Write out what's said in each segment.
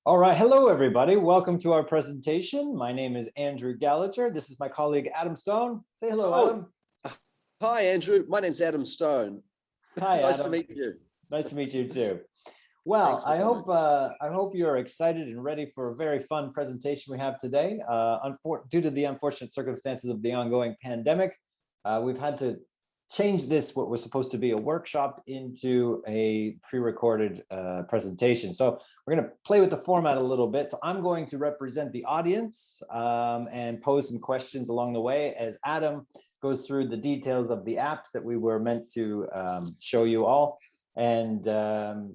All right, hello everybody. Welcome to our presentation. My name is Andrew Gallacher. This is my colleague Adam Stone. Say hello, Adam. Hi, Andrew. My name's Adam Stone. Hi, nice Adam. to meet you. Nice to meet you too. Well, I hope you're excited and ready for a very fun presentation we have today. Due to the unfortunate circumstances of the ongoing pandemic, we've had to change this, what was supposed to be a workshop, into a pre-recorded presentation. So we're going to play with the format a little bit. So I'm going to represent the audience and pose some questions along the way as Adam goes through the details of the app that we were meant to show you all. And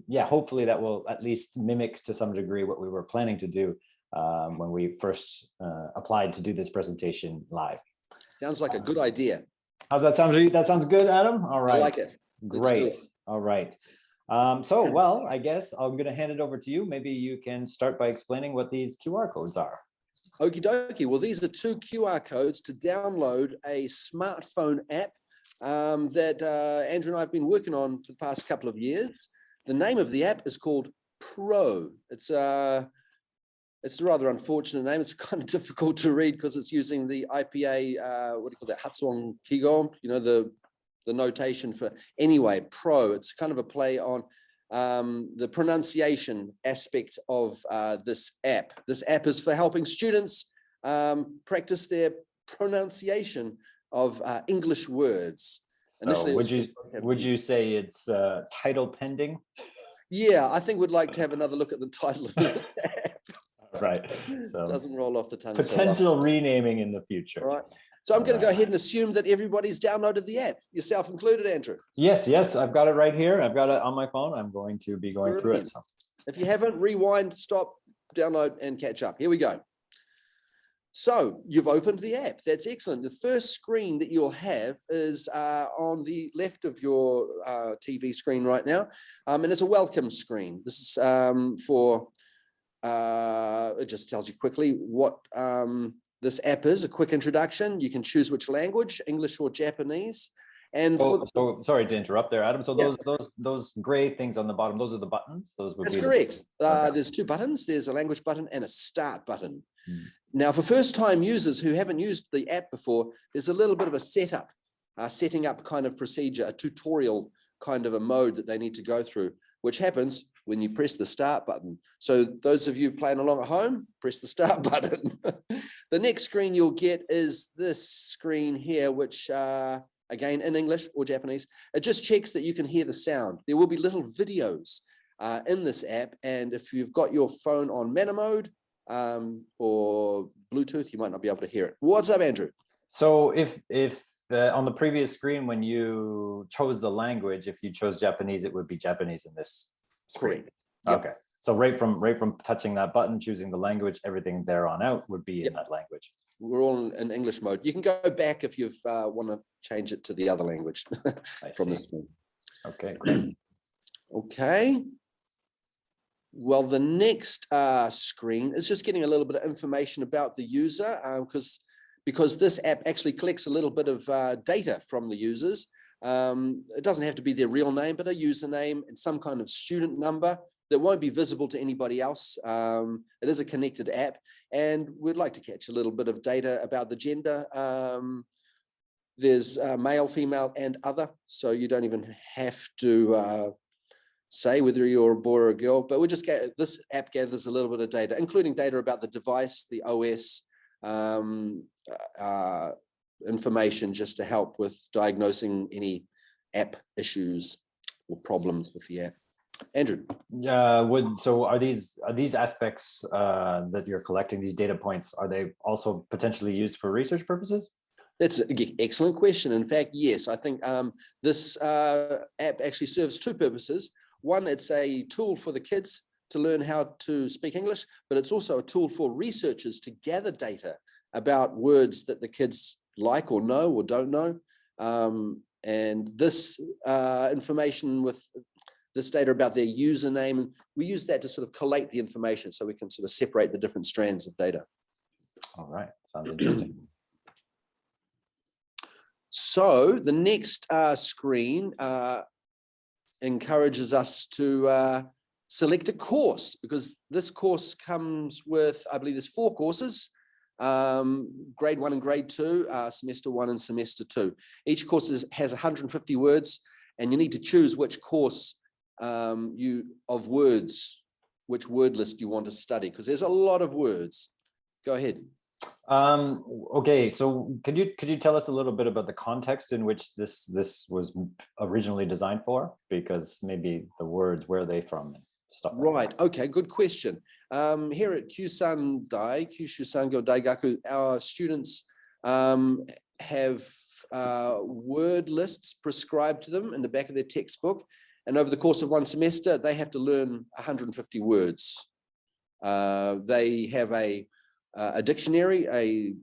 yeah, hopefully that will at least mimic to some degree what we were planning to do when we first applied to do this presentation live. Sounds like a good idea. How's that sound? That sounds good, Adam? All right. I like it. Great. All right. So, well, I guess I'm going to hand it over to you. Maybe you can start by explaining what these QR codes are. Okie dokie. Well, these are two QR codes to download a smartphone app that Andrew and I have been working on for the past couple of years. The name of the app is called Pro. It's a rather unfortunate name. It's kind of difficult to read because it's using the IPA, what do you call that, Hatsuon Kigo, you know, the notation for, anyway, Pro. It's kind of a play on the pronunciation aspect of this app. This app is for helping students practice their pronunciation of English words. So would you say it's title pending? Yeah, I think we'd like to have another look at the title of this app. Right. So doesn't roll off the tongue. Potential renaming in the future. Right. So I'm going to go ahead and assume that everybody's downloaded the app, yourself included, Andrew. Yes, I've got it right here. I've got it on my phone. I'm going to be going through it. If you haven't, rewind, stop, download, and catch up. Here we go. So you've opened the app. That's excellent. The first screen that you'll have is on the left of your TV screen right now, and it's a welcome screen. This is for it just tells you quickly what this app is, a quick introduction. You can choose which language, English or Japanese. And so sorry to interrupt there, Adam. So those gray things on the bottom, those are the buttons. Those would That's be correct. Okay. There's two buttons. There's a language button and a start button. Now, for first-time users who haven't used the app before, there's a little bit of a setting up kind of procedure, a tutorial kind of a mode that they need to go through, which happens when you press the start button. So those of you playing along at home, press the start button. The next screen you'll get is this screen here, which again, in English or Japanese, it just checks that you can hear the sound. There will be little videos in this app. And if you've got your phone on Mana mode or Bluetooth, you might not be able to hear it. What's up, Andrew? So if on the previous screen, when you chose the language, if you chose Japanese, it would be Japanese in this screen. Yep. Okay. So right from touching that button, choosing the language, everything there on out would be in that language. We're all in English mode. You can go back if you want to change it to the other language from this one. Okay, great. Okay. Well, the next screen is just getting a little bit of information about the user because this app actually collects a little bit of data from the users. It doesn't have to be their real name, but a username and some kind of student number that won't be visible to anybody else. It is a connected app, and we'd like to catch a little bit of data about the gender. There's male, female, and other, so you don't even have to say whether you're a boy or a girl, but this app gathers a little bit of data, including data about the device, the OS, information just to help with diagnosing any app issues or problems with the app. Andrew. So are these aspects that you're collecting, these data points, are they also potentially used for research purposes? That's an excellent question. In fact, yes, I think this app actually serves two purposes. One, it's a tool for the kids to learn how to speak English, but it's also a tool for researchers to gather data about words that the kids like or know or don't know. And this information with this data about their username, and we use that to sort of collate the information so we can sort of separate the different strands of data. All right, sounds interesting. So the next screen encourages us to select a course, because this course comes with, I believe there's 4 courses, grade 1 and grade 2, semester 1 and semester 2. Each course has 150 words, and you need to choose which course which word list you want to study, because there's a lot of words. Go ahead. Okay, so could you tell us a little bit about the context in which this was originally designed for? Because maybe the words, where are they from and stuff like Right. that. Okay, good question. Here at Kyushu Sango Daigaku, our students have word lists prescribed to them in the back of their textbook, and over the course of one semester they have to learn 150 words. They have a dictionary, a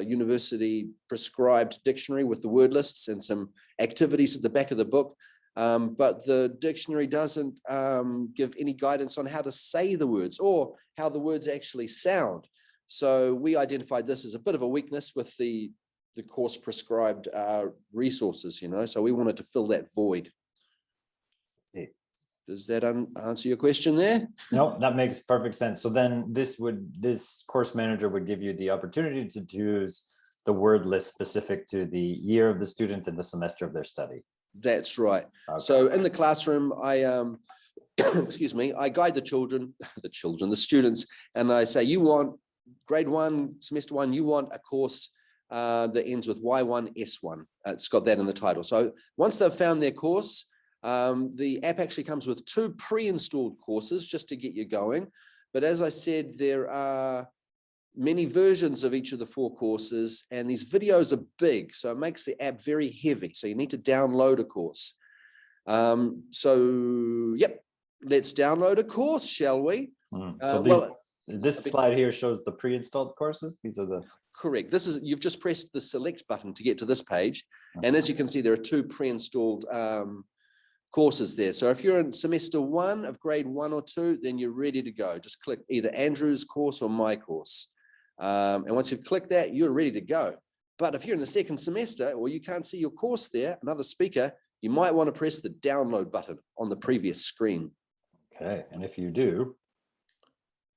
university prescribed dictionary with the word lists and some activities at the back of the book. But the dictionary doesn't give any guidance on how to say the words or how the words actually sound. So we identified this as a bit of a weakness with the course prescribed resources, so we wanted to fill that void. Does that answer your question there? No, that makes perfect sense. So then this course manager would give you the opportunity to choose the word list specific to the year of the student and the semester of their study. That's right. Okay. So in the classroom, I excuse me, I guide the students, and I say, you want grade 1, semester 1, you want a course that ends with Y1, S1. It's got that in the title. So once they've found their course, the app actually comes with 2 pre-installed courses just to get you going. But as I said, there are many versions of each of the 4 courses, and these videos are big, so it makes the app very heavy. So you need to download a course. So, yep, let's download a course, shall we? So this slide here shows the pre-installed courses. These are the... Correct. You've just pressed the select button to get to this page. And as you can see, there are 2 pre-installed courses there. So if you're in semester 1 of grade 1 or 2, then you're ready to go. Just click either Andrew's course or my course. And once you've clicked that, you're ready to go. But if you're in the second semester or you can't see your course there, another speaker, you might want to press the download button on the previous screen. Okay, and if you do,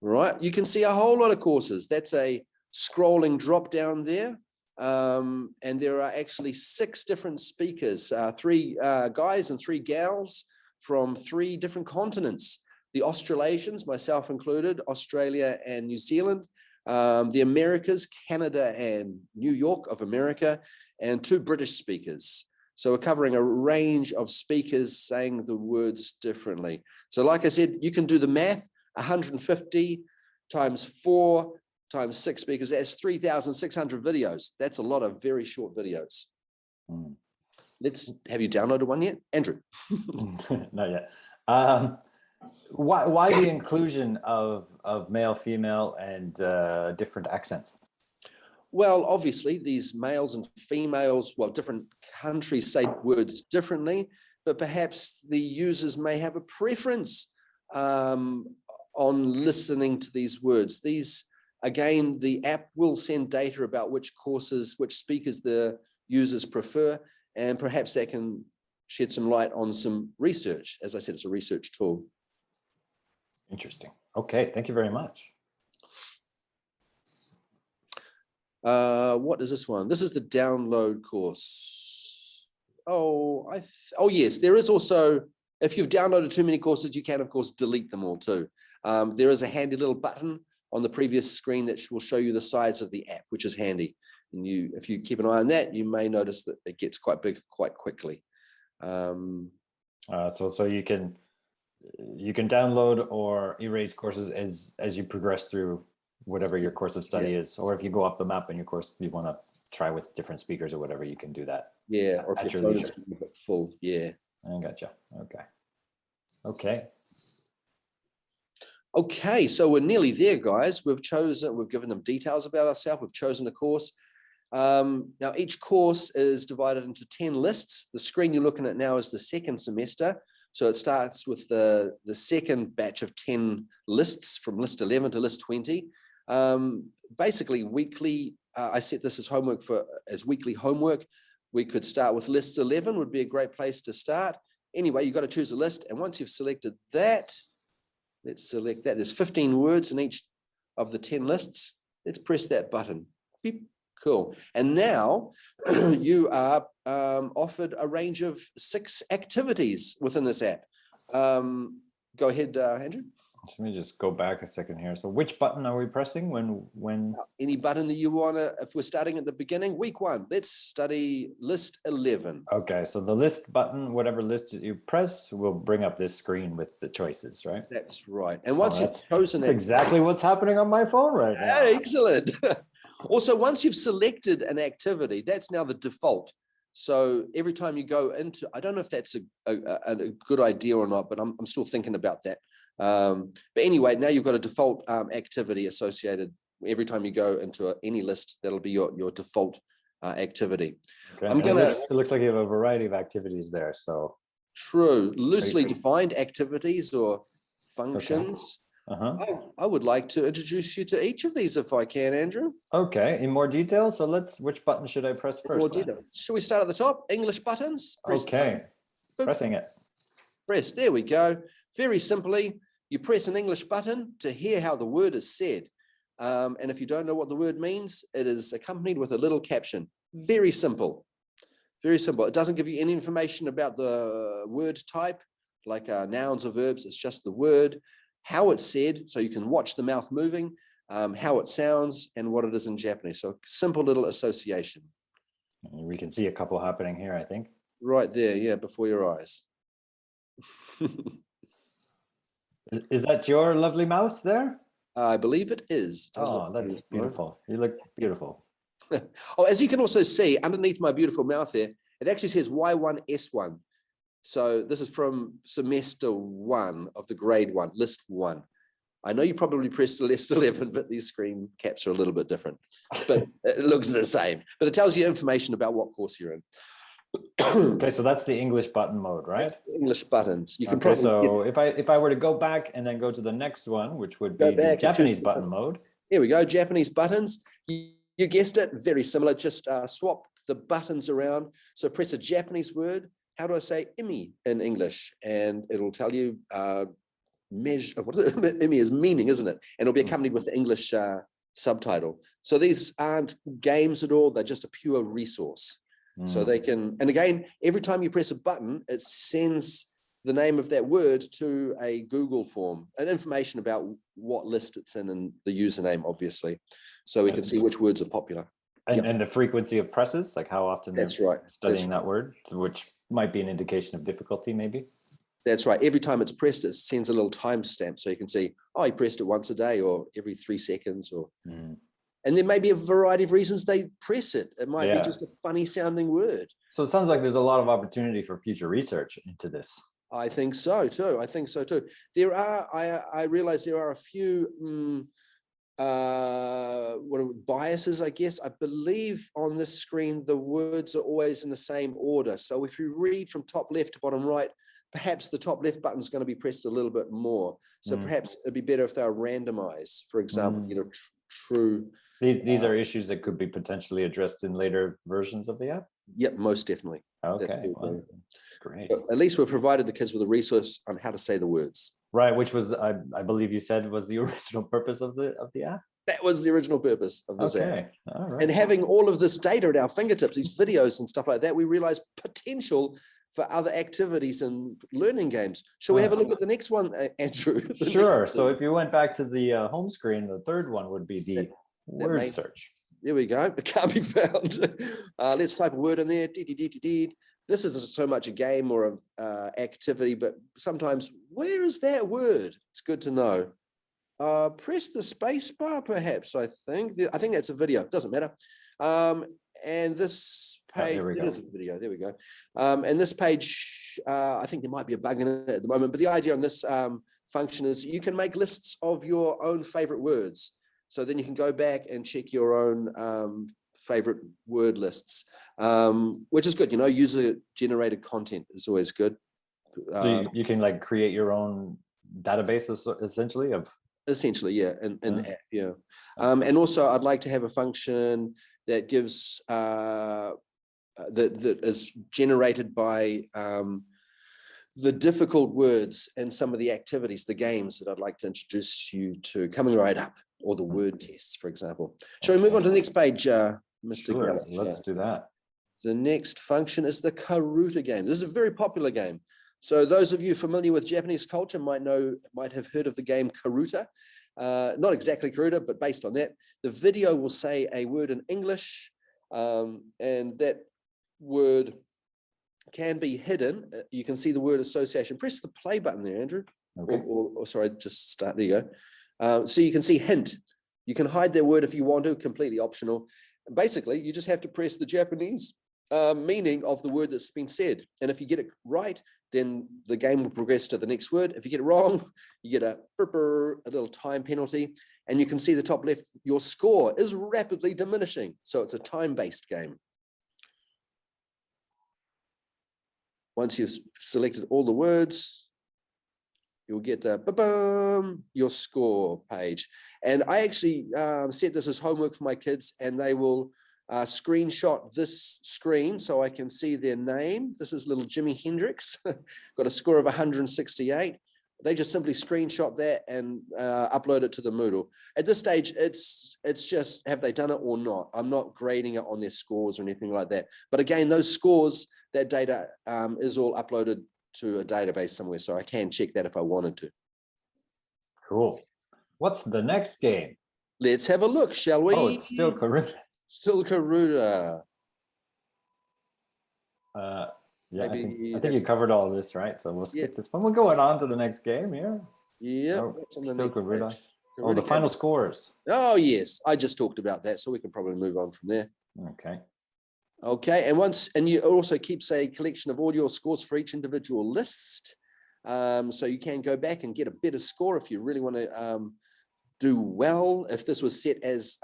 right, you can see a whole lot of courses. That's a scrolling drop down there. And there are actually 6 different speakers, 3 guys and 3 gals from 3 different continents. The Australasians, myself included, Australia and New Zealand, the Americas, Canada and New York of America, and 2 British speakers. So we're covering a range of speakers saying the words differently. So like I said, you can do the math, 150 times 4 times 6 speakers, that's 3,600 videos. That's a lot of very short videos. Have you downloaded one yet, Andrew? Not yet. Why the inclusion of male, female, and different accents? Well, obviously these males and females, well, different countries say words differently, but perhaps the users may have a preference on listening to these words. Again, the app will send data about which courses, which speakers the users prefer, and perhaps that can shed some light on some research. As I said, it's a research tool. Interesting. Okay, thank you very much. What is this one? This is the download course. Oh, yes, there is also, if you've downloaded too many courses, you can, of course, delete them all too. There is a handy little button on the previous screen that will show you the size of the app, which is handy. And if you keep an eye on that, you may notice that it gets quite big quite quickly. So you can download or erase courses as you progress through whatever your course of study is, or if you go off the map and your course you want to try with different speakers or whatever, you can do that. Yeah, or at if your your leisure. full. Yeah. I gotcha. Okay. Okay, so we're nearly there, guys. We've given them details about ourselves. We've chosen a course. Now, each course is divided into 10 lists. The screen you're looking at now is the second semester. So it starts with the second batch of 10 lists from list 11 to list 20. Basically, weekly, I set this as weekly homework. We could start with list 11 would be a great place to start. Anyway, you've got to choose a list. And once you've selected that, Let's select that. There's 15 words in each of the 10 lists. Let's press that button. Beep. Cool. And now you are offered a range of 6 activities within this app. Go ahead, Andrew. Let me just go back a second here. So which button are we pressing when? Any button that you want to, if we're starting at the beginning, week 1, let's study list 11. Okay, so the list button, whatever list you press, will bring up this screen with the choices, right? That's right. And once you've chosen that's exactly what's happening on my phone right now. Excellent. Also, once you've selected an activity, that's now the default. So every time you go into, I don't know if that's a good idea or not, but I'm still thinking about that. But anyway, now you've got a default activity associated. Every time you go into any list, that'll be your default activity. Okay. It looks like you have a variety of activities there. So true, loosely defined activities or functions. Okay. I would like to introduce you to each of these if I can, Andrew. Okay, in more detail. So which button should I press first? Should we start at the top? English buttons. Okay, pressing it. Press, there we go. Very simply, you press an English button to hear how the word is said. And if you don't know what the word means, it is accompanied with a little caption. Very simple. Very simple. It doesn't give you any information about the word type, like nouns or verbs. It's just the word, how it's said, so you can watch the mouth moving, how it sounds, and what it is in Japanese. So simple little association. We can see a couple happening here, I think. Right there, yeah, before your eyes. Is that your lovely mouth there? I believe it is. Oh, that's beautiful. You look beautiful. Oh, as you can also see underneath my beautiful mouth there, it actually says Y1S1. So this is from semester 1 of the grade 1, list 1. I know you probably pressed list 11, but these screen caps are a little bit different, but it looks the same. But it tells you information about what course you're in. Okay, so that's the English button mode, right? English buttons. You can okay, so if I were to go back and then go to the next one, which would be the Japanese button mode. Here we go, Japanese buttons. You guessed it, very similar. Just swap the buttons around. So press a Japanese word. How do I say imi in English? And it'll tell you what is it? Imi is meaning, isn't it? And it'll be accompanied with the English subtitle. So these aren't games at all. They're just a pure resource. So they can, and again, every time you press a button, it sends the name of that word to a Google form and information about what list it's in and the username, obviously. So we can see which words are popular. And the frequency of presses, like how often they're studying that word, which might be an indication of difficulty, maybe. That's right. Every time it's pressed, it sends a little timestamp. So you can see, oh, he pressed it once a day or every 3 seconds or... And there may be a variety of reasons they press it. It might be just a funny sounding word. So it sounds like there's a lot of opportunity for future research into this. I think so too. I think so too. There are, I realize there are a few biases, I guess. I believe on this screen, the words are always in the same order. So if you read from top left to bottom right, perhaps the top left button is going to be pressed a little bit more. So perhaps it'd be better if they were randomized, for example, true. These are issues that could be potentially addressed in later versions of the app? Yep, most definitely. Okay, well, great. But at least we've provided the kids with a resource on how to say the words. Right, which was, I believe you said, was the original purpose of the app? That was the original purpose of this app. All right. And having all of this data at our fingertips, these videos and stuff like that, we realize potential for other activities and learning games. Shall we have a look at the next one, Andrew? Sure. So if you went back to the home screen, the third one would be the word search. There we go. It can't be found. Let's type a word in there. This isn't so much a game or an activity, but sometimes, where is that word? It's good to know. Press the space bar, perhaps, I think. I think that's a video. Doesn't matter. And this page, it is a video. There we go. And this page, I think there might be a bug in it at the moment, but the idea on this function is you can make lists of your own favorite words. So then you can go back and check your own favorite word lists, which is good. You know, user-generated content is always good. So you can like create your own database essentially of. Essentially, yeah, and yeah. And also, I'd like to have a function that gives that is generated by the difficult words and some of the activities, the games that I'd like to introduce you to coming right up, or the word tests, for example. Shall we move on to the next page, Mr. Sure, Gallacher? let's do that. The next function is the Karuta Game. This is a very popular game. So those of you familiar with Japanese culture might have heard of the game Karuta. Not exactly Karuta, but based on that. The video will say a word in English, and that word can be hidden. You can see the word association. Press the play button there, Andrew. Okay. Or sorry, just start. There you go. So you can see hint. You can hide that word if you want to, completely optional. Basically, you just have to press the Japanese meaning of the word that's been said. And if you get it right, then the game will progress to the next word. If you get it wrong, you get a little time penalty. And you can see the top left, your score is rapidly diminishing. So it's a time-based game. Once you've selected all the words, you'll get your score page. And I actually set this as homework for my kids, and they will screenshot this screen so I can see their name. This is little Jimi Hendrix, got a score of 168. They just simply screenshot that and upload it to the Moodle. At this stage, it's just, have they done it or not? I'm not grading it on their scores or anything like that. But again, those scores, that data is all uploaded to a database somewhere, so I can check that if I wanted to. Cool. What's the next game? Let's have a look, shall we? Oh, it's still Karuta. Still Karuta. Yeah, I think you covered all of this, right? So we'll skip this one. We're going on to the next game here. Yeah. Oh, still Karuta. Oh, the final scores. Oh, yes. I just talked about that, so we can probably move on from there. Okay. Okay, and you also keeps a collection of all your scores for each individual list. So you can go back and get a better score if you really want to do well. If this was set as,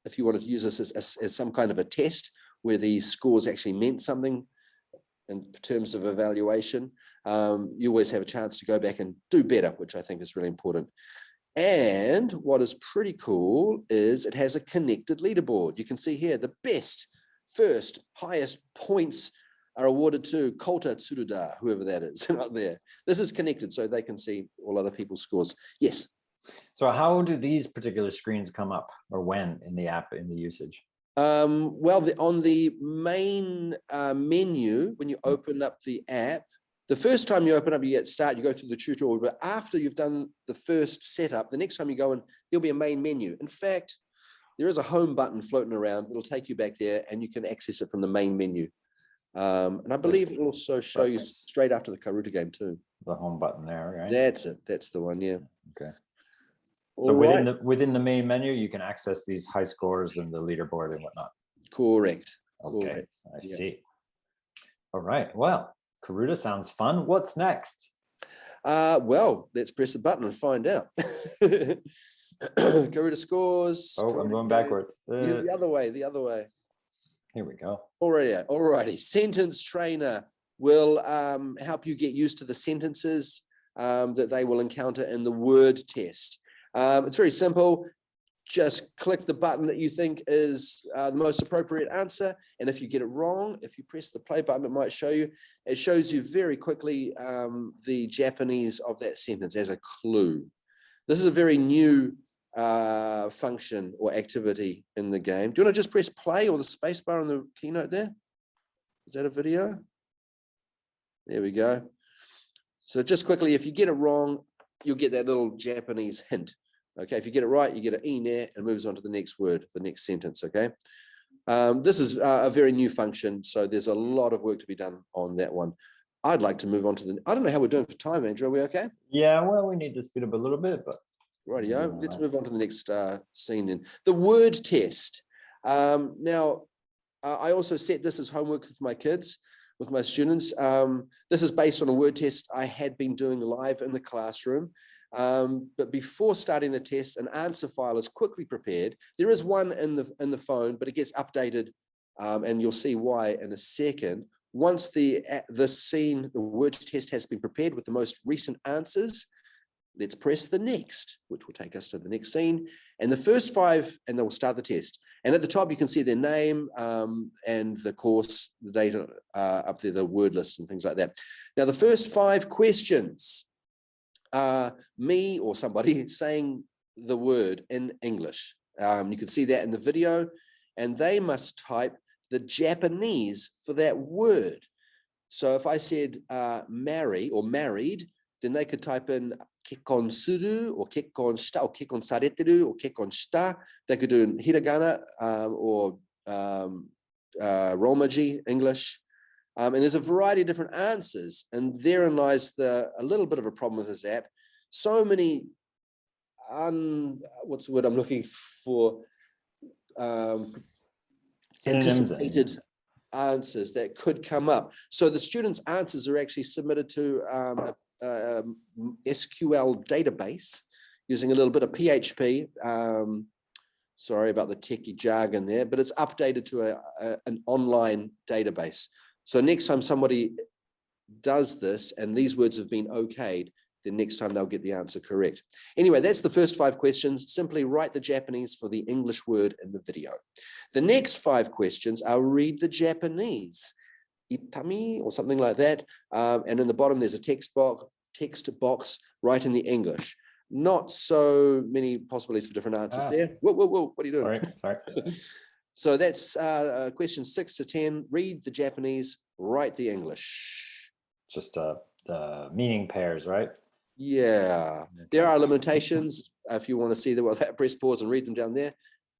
if you wanted to use this as some kind of a test where these scores actually meant something in terms of evaluation, you always have a chance to go back and do better, which I think is really important. And what is pretty cool is it has a connected leaderboard. You can see here the best, first, highest points are awarded to Kota Tsuruda, whoever that is out there. This is connected so they can see all other people's scores. Yes. So how do these particular screens come up, or when in the app, in the usage? Well, on the main menu, when you open up the app, the first time you open up, you get start, you go through the tutorial, but after you've done the first setup, the next time you go in, there'll be a main menu. In fact, there is a home button floating around. It'll take you back there and you can access it from the main menu. And I believe it will also show you straight after the Karuta game too. The home button there, right? That's it. That's the one, yeah. Okay. So within the main menu, you can access these high scores and the leaderboard and whatnot. Correct. Okay, Correct. I see. All right. Well, Karuta sounds fun. What's next? Well, let's press the button and find out. Karuta scores. Oh, Karuta I'm going backwards. the other way. The other way. Here we go. Alrighty. Sentence Trainer will help you get used to the sentences that they will encounter in the word test. It's very simple. Just click the button that you think is the most appropriate answer. And if you get it wrong, if you press the play button, it might show you. It shows you very quickly the Japanese of that sentence as a clue. This is a very new function or activity in the game. Do you want to just press play or the space bar on the keynote there? Is that a video? There we go. So just quickly, if you get it wrong, you'll get that little Japanese hint. Okay, if you get it right, you get an E there and moves on to the next word, the next sentence, okay? This is a very new function, so there's a lot of work to be done on that one. I'd like to move on to the, I don't know how we're doing for time, Andrew, are we okay? Yeah, well, we need to speed up a little bit, but. Rightio, let's move on to the next scene then. The word test. Now, I also set this as homework with my kids, with my students. This is based on a word test I had been doing live in the classroom. But before starting the test, an answer file is quickly prepared. There is one in the phone, but it gets updated, and you'll see why in a second. Once the word test has been prepared with the most recent answers, let's press the next, which will take us to the next scene. And the first 5, and then we'll start the test. And at the top, you can see their name and the course, the data up there, the word list and things like that. Now, the first 5 questions are me or somebody saying the word in English. You can see that in the video, and they must type the Japanese for that word. So if I said marry or married, then they could type in kekkon suru or kekkon shita or kekkon sareteru or kekkon shita. They could do in hiragana or romaji, English. And there's a variety of different answers. And therein lies a little bit of a problem with this app. So many, what's the word I'm looking for? Anticipated answers that could come up. So the students' answers are actually submitted to SQL database using a little bit of PHP. Sorry about the techie jargon there, but it's updated to an online database. So next time somebody does this and these words have been okayed, then next time they'll get the answer correct. Anyway, that's the first 5 questions. Simply write the Japanese for the English word in the video. The next 5 questions are read the Japanese, itami or something like that. And in the bottom, there's a text box, write in the English. Not so many possibilities for different answers there. Whoa, what are you doing? Sorry. So that's questions 6 to 10. Read the Japanese, write the English. Just the meaning pairs, right? Yeah, there are limitations. If you want to see that, press pause and read them down there.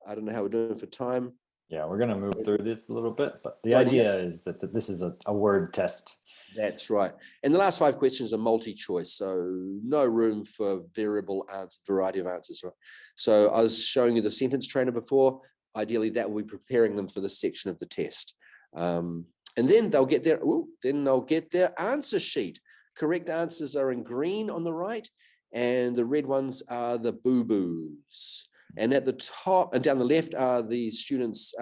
I don't know how we're doing for time. Yeah, we're going to move through this a little bit, but the idea is that this is a word test. That's right. And the last 5 questions are multi-choice, so no room for variety of answers. Right? So I was showing you the sentence trainer before. Ideally, that will be preparing them for this section of the test. And then they'll get their answer sheet. Correct answers are in green on the right, and the red ones are the boo-boos. And at the top and down the left are the students'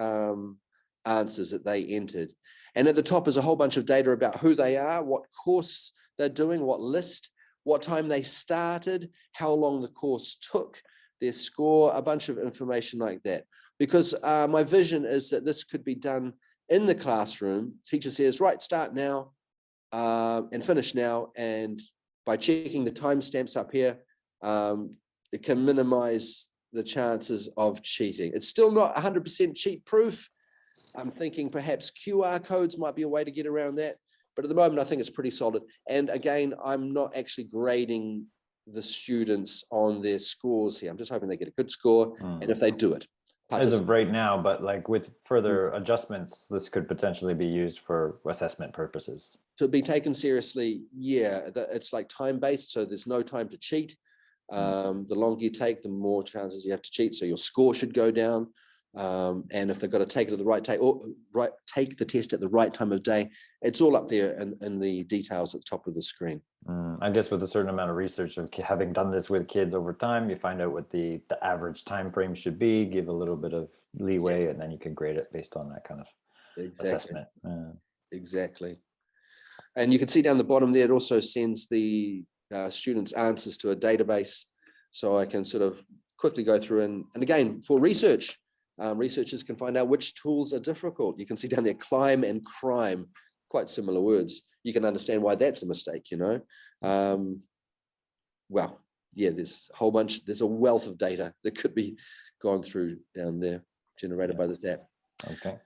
answers that they entered. And at the top is a whole bunch of data about who they are, what course they're doing, what list, what time they started, how long the course took, their score, a bunch of information like that. Because my vision is that this could be done in the classroom. Teacher says, right, start now and finish now. And by checking the timestamps up here, it can minimize the chances of cheating. It's still not 100% cheat proof. I'm thinking perhaps QR codes might be a way to get around that. But at the moment, I think it's pretty solid. And again, I'm not actually grading the students on their scores here. I'm just hoping they get a good score. And if they do it. As of right now, but like with further adjustments, this could potentially be used for assessment purposes. To be taken seriously, yeah, it's like time-based, so there's no time to cheat. The longer you take, the more chances you have to cheat, so your score should go down. And if they've got to take it at the right time, or take the test at the right time of day, it's all up there in the details at the top of the screen. I guess with a certain amount of research of having done this with kids over time, you find out what the average time frame should be, give a little bit of leeway, and then you can grade it based on that kind of assessment. Exactly. And you can see down the bottom there, it also sends the students' answers to a database. So I can sort of quickly go through and again, for research, researchers can find out which tools are difficult. You can see down there, climb and crime, quite similar words. You can understand why that's a mistake, you know. Well, yeah, there's a whole bunch, there's a wealth of data that could be gone through down there, generated by this app. Okay.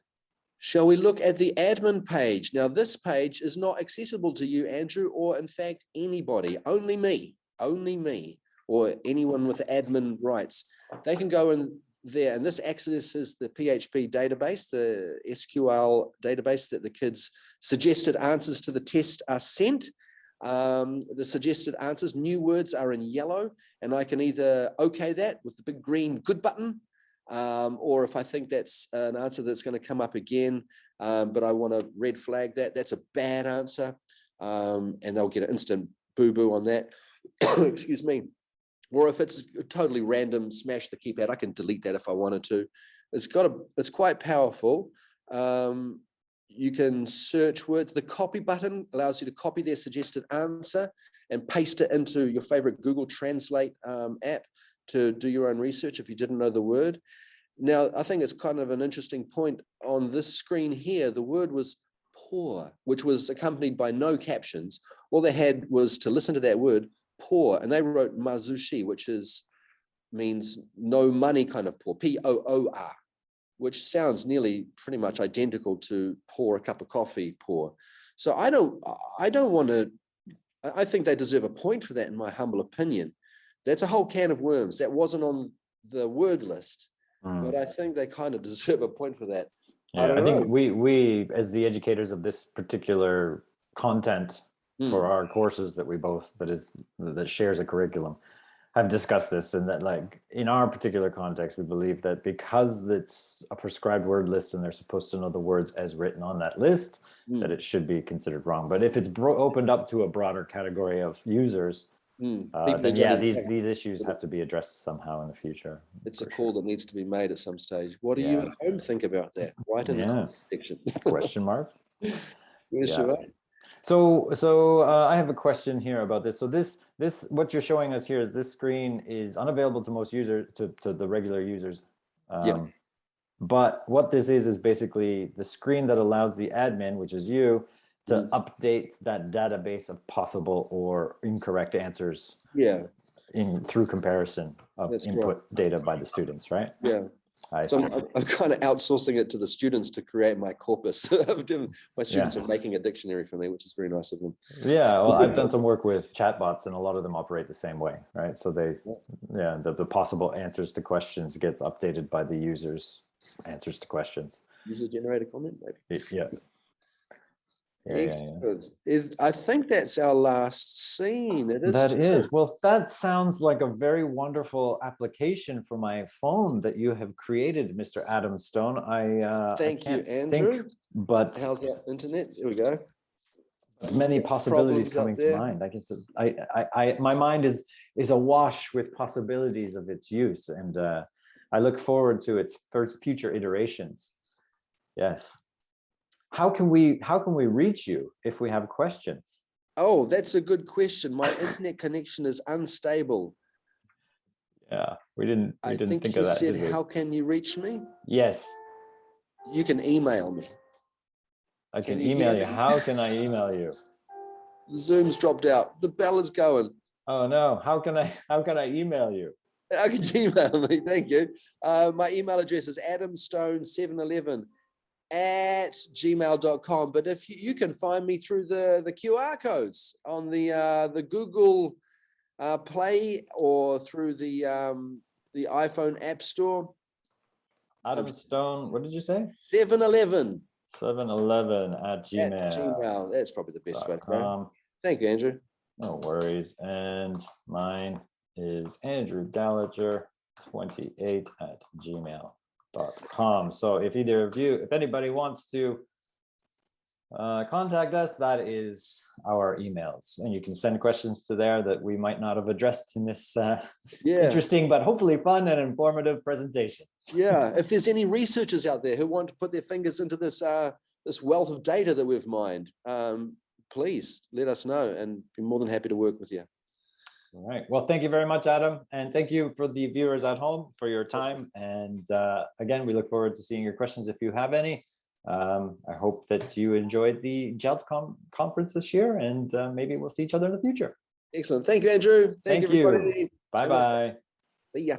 Shall we look at the admin page? Now, this page is not accessible to you, Andrew, or in fact, anybody, only me, or anyone with admin rights. They can go in there, and this accesses the PHP database, the SQL database that the kids' suggested answers to the test are sent. The suggested answers, new words are in yellow, and I can either okay that with the big green good button, or if I think that's an answer that's going to come up again, but I want to red flag that, that's a bad answer, and they'll get an instant boo-boo on that. Excuse me. Or if it's totally random, smash the keypad. I can delete that if I wanted to. It's quite powerful. You can search words. The copy button allows you to copy their suggested answer and paste it into your favorite Google Translate app to do your own research if you didn't know the word. Now, I think it's kind of an interesting point on this screen here. The word was poor, which was accompanied by no captions. All they had was to listen to that word poor, and they wrote mazushi, which means no money kind of poor, P-O-O-R, which sounds nearly pretty much identical to pour a cup of coffee, poor. So I don't want to, I think they deserve a point for that, in my humble opinion. That's a whole can of worms. That wasn't on the word list, but I think they kind of deserve a point for that. Yeah, I think we as the educators of this particular content for our courses that shares a curriculum, have discussed this, and that like in our particular context, we believe that because it's a prescribed word list and they're supposed to know the words as written on that list, that it should be considered wrong. But if it's opened up to a broader category of users, then yeah, these issues have to be addressed somehow in the future. It's a call that needs to be made at some stage. What do you at home think about that? Write in the section. Question mark. Yeah. So I have a question here about this. So this what you're showing us here is this screen is unavailable to most users, to the regular users. But what this is basically the screen that allows the admin, which is you, to update that database of possible or incorrect answers. Yeah. Through comparison of input data by the students, right? Yeah. So I'm kind of outsourcing it to the students to create my corpus. My students are making a dictionary for me, which is very nice of them. Yeah, well, I've done some work with chatbots, and a lot of them operate the same way, right? So the possible answers to questions gets updated by the users' answers to questions. User generated comment, maybe. Yeah. I think that's our last scene. That is. Well, that sounds like a very wonderful application for my phone that you have created, Mr. Adam Stone. Thank you, Andrew. But how's that internet? Here we go. Many possibilities coming to mind. My mind is awash with possibilities of its use, and I look forward to its future iterations. Yes. How can we reach you if we have questions? Oh, that's a good question. My internet connection is unstable. Yeah, we didn't think of that. You said, how can you reach me? Yes. You can email me. I can email you. How can I email you? Zoom's dropped out. The bell is going. Oh no, how can I email you? How can you email me? Thank you. My email address is adamstone711 at gmail.com. But if you can find me through the QR codes on the Google Play or through the iPhone App Store. Adam Stone, what did you say? 711 at Gmail. At Gmail. That's probably the best way to go. Thank you, Andrew. No worries. And mine is Andrew Gallacher 28 at gmail.com. So if if anybody wants to contact us, that is our emails, and you can send questions to there that we might not have addressed in this interesting but hopefully fun and informative presentation. Yeah, if there's any researchers out there who want to put their fingers into this this wealth of data that we've mined, please let us know, and be more than happy to work with you. All right. Well, thank you very much, Adam. And thank you for the viewers at home for your time. And again, we look forward to seeing your questions if you have any. I hope that you enjoyed the JALT conference this year, and maybe we'll see each other in the future. Excellent. Thank you, Andrew. Thank you, everybody. Bye-bye. See ya.